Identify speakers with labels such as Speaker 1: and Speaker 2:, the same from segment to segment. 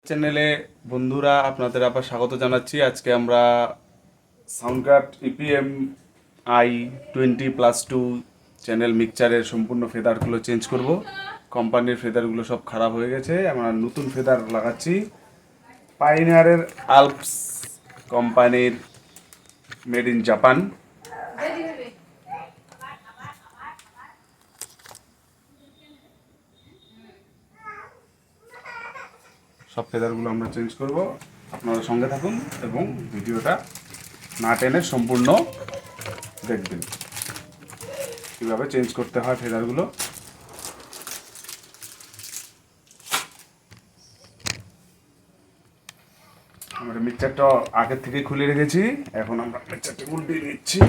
Speaker 1: চ্যানেলে বন্ধুরা আপনাদের আবার স্বাগত জানাচ্ছি। আজকে আমরা sound card EPM i20+2 channel মিক্সচারের সম্পূর্ণ ফেদারগুলো চেঞ্জ করব। কোম্পানির ফেদারগুলো সব খারাপ হয়ে গেছে, আমরা নতুন ফেদার লাগাচ্ছি। পাইনিয়ারের আলপস কোম্পানির মেড ইন জাপান। সব ফেদারগুলো আমরা চেঞ্জ করব। আপনারা সঙ্গে থাকুন এবং ভিডিওটা না টেনে সম্পূর্ণ দেখবেন কীভাবে চেঞ্জ করতে হয় ফেদারগুলো। আমরা মিক্সচারটা আগের থেকে খুলে রেখেছি, এখন আমরা মিক্সচারটা উল্টিয়ে নিচ্ছি।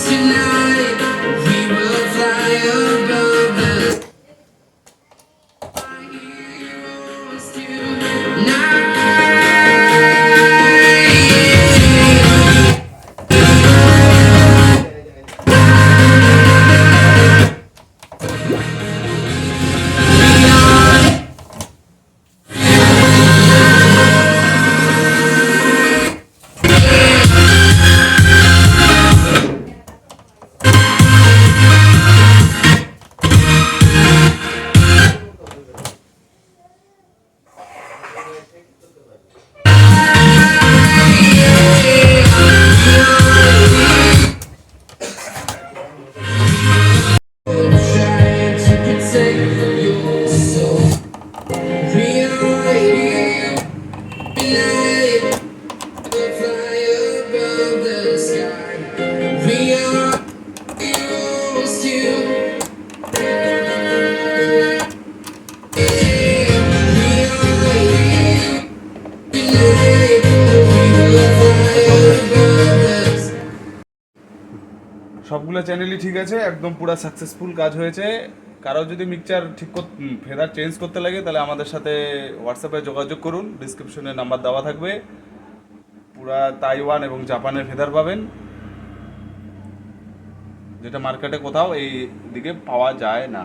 Speaker 2: Tonight we will fly above the heroes tonight. Trying to protect your soul. We are here tonight. We'll fly above the sky. We are heroes tonight. We are here tonight. We will fly above the sky.
Speaker 1: সবগুলো চ্যানেলই ঠিক আছে, একদম পুরো successful কাজ হয়েছে। কারো যদি mixture feather change করতে লাগে তাহলে আমাদের সাথে হোয়াটসঅ্যাপে যোগাযোগ করুন, ডিসক্রিপশনে নাম্বার দেওয়া থাকবে। পুরা তাইওয়ান এবং জাপানের ফেদার পাবেন, যেটা মার্কেটে কোথাও এই দিকে পাওয়া যায় না।